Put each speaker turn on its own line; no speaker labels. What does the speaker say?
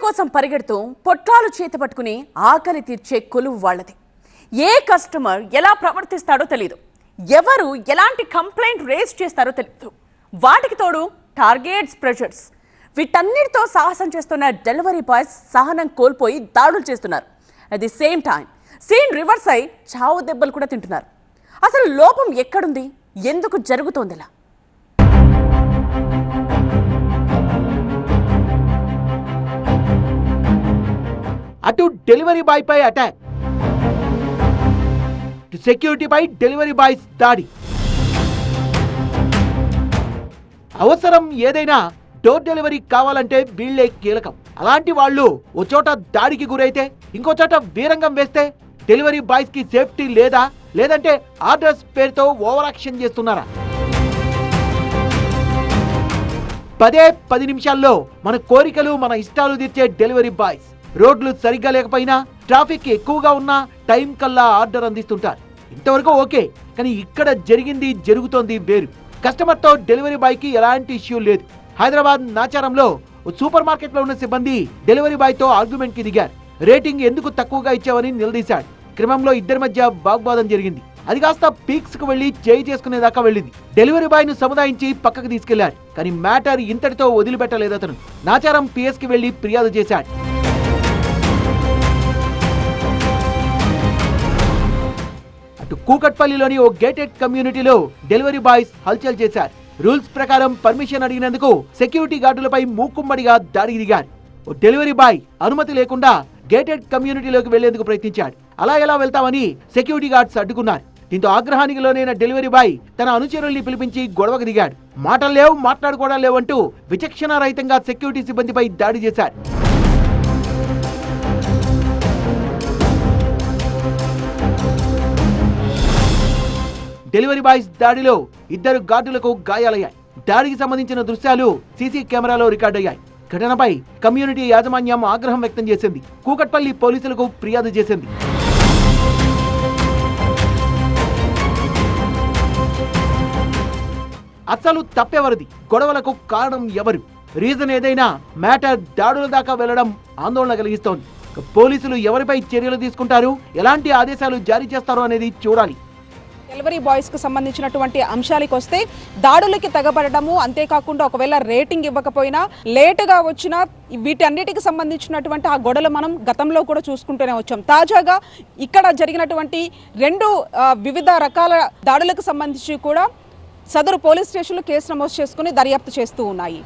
కోసం పరిగెడుతూ పొట్లాలు చేతి పట్టుకుని ఆకలి తీర్చే కొలువు వాళ్ళది. ఏ కస్టమర్ ఎలా ప్రవర్తిస్తాడో తెలియదు, ఎవరు ఎలాంటి కంప్లైంట్ రేజ్ చేస్తారో తెలియదు. వాటికి తోడు టార్గెట్స్, ప్రెషర్స్, వీటన్నిటితో సాహసం చేస్తున్న డెలివరీ బాయ్స్ సహనం కోల్పోయి దాడులు చేస్తున్నారు. At the same time scene reverse అయి చావు దెబ్బలు కూడా తింటున్నారు. అసలు లోపం ఎక్కడుంది? ఎందుకు జరుగుతోందిలా?
అటు డెలివరీ బాయ్ పై అటాక్, సెక్యూరిటీ పై డెలివరీ బాయ్స్ దాడి. అవసరం ఏదైనా డోర్ డెలివరీ కావాలంటే వీళ్లే కీలకం. అలాంటి వాళ్ళు ఓ చోట దాడికి గురైతే ఇంకో చోట వీరంగం వేస్తే డెలివరీ బాయ్స్ కి సేఫ్టీ లేదా, లేదంటే ఆర్డర్స్ పేరుతో ఓవర్ యాక్షన్ చేస్తున్నారా? 10 నిమిషాల్లో మన కోరికలు, మన ఇష్టాలు తీర్చే డెలివరీ బాయ్స్ రోడ్లు సరిగ్గా లేకపోయినా, ట్రాఫిక్ ఎక్కువగా ఉన్నా టైం కల్లా ఆర్డర్ అందిస్తుంటారు. ఇంతవరకు ఓకే, కానీ ఇక్కడ జరుగుతోంది వేరు. కస్టమర్తో డెలివరీ బాయ్ కి ఎలాంటి ఇష్యూ లేదు. హైదరాబాద్ నాచారంలో సూపర్ మార్కెట్ లో ఉన్న సిబ్బంది డెలివరీ బాయ్ తో ఆర్గ్యుమెంట్ కి దిగారు. రేటింగ్ ఎందుకు తక్కువగా ఇచ్చావని నిలదీశాడు. క్రమంలో ఇద్దరి మధ్య వాగ్వాదం జరిగింది. అది కాస్త పీక్స్ కు వెళ్లి చేయి చేసుకునేదాకా వెళ్ళింది. డెలివరీ బాయ్ ను సముదాయించి పక్కకు తీసుకెళ్లారు. కానీ మ్యాటర్ ఇంతటితో వదిలిపెట్టలేదు. అతను నాచారం పిఎస్ కి వెళ్లి ఫిర్యాదు చేశాడు. అటు కూకట్పల్లిలోని ఓ గేటెడ్ కమ్యూనిటీలో డెలివరీ బాయ్స్ హల్చల్ చేశారు. రూల్స్ ప్రకారం పర్మిషన్ అడిగినందుకు సెక్యూరిటీ గార్డులపై మూకుమ్మడిగా దాడికి దిగారు. ఓ డెలివరీ బాయ్ అనుమతి లేకుండా గేటెడ్ కమ్యూనిటీలోకి వెళ్లేందుకు ప్రయత్నించాడు. అలా ఎలా వెళ్తామని సెక్యూరిటీ గార్డ్స్ అడ్డుకున్నారు. దీంతో ఆగ్రహానికి లోనైన డెలివరీ బాయ్ తన అనుచరుల్ని పిలిపించి గొడవకు దిగాడు. మాటలు లేవు, మాట్లాడుకోవడం లేవంటూ విచక్షణారహితంగా సెక్యూరిటీ సిబ్బందిపై దాడి చేశారు. డెలివరీ బాయ్స్ దాడిలో 2 గార్డులకు గాయాలయ్యాయి. దాడికి సంబంధించిన దృశ్యాలు సీసీ కెమెరాలో రికార్డయ్యాయి. ఘటనపై కమ్యూనిటీ యాజమాన్యం ఆగ్రహం వ్యక్తం చేసింది. కూకట్పల్లి పోలీసులకు ఫిర్యాదు చేసింది. అసలు తప్పెవరిది? గొడవలకు కారణం ఎవరు? రీజన్ ఏదైనా మ్యాటర్ దాడుల దాకా వెళ్లడం ఆందోళన కలిగిస్తోంది. పోలీసులు ఎవరిపై చర్యలు తీసుకుంటారు, ఎలాంటి ఆదేశాలు జారీ చేస్తారో అనేది చూడాలి.
డెలివరీ బాయ్స్ కు సంబంధించినటువంటి అంశాలకు వస్తే దాడులకి తెగబడము, అంతేకాకుండా ఒకవేళ రేటింగ్ ఇవ్వకపోయినా లేటుగా వచ్చినా వీటన్నిటికి సంబంధించినటువంటి ఆ గొడవలు మనం గతంలో కూడా చూసుకుంటూనే వచ్చాం. తాజాగా ఇక్కడ జరిగినటువంటి 2 వివిధ రకాల దాడులకు సంబంధించి కూడా సదరు పోలీస్ స్టేషన్లు కేసు నమోదు చేసుకుని దర్యాప్తు చేస్తూ ఉన్నాయి.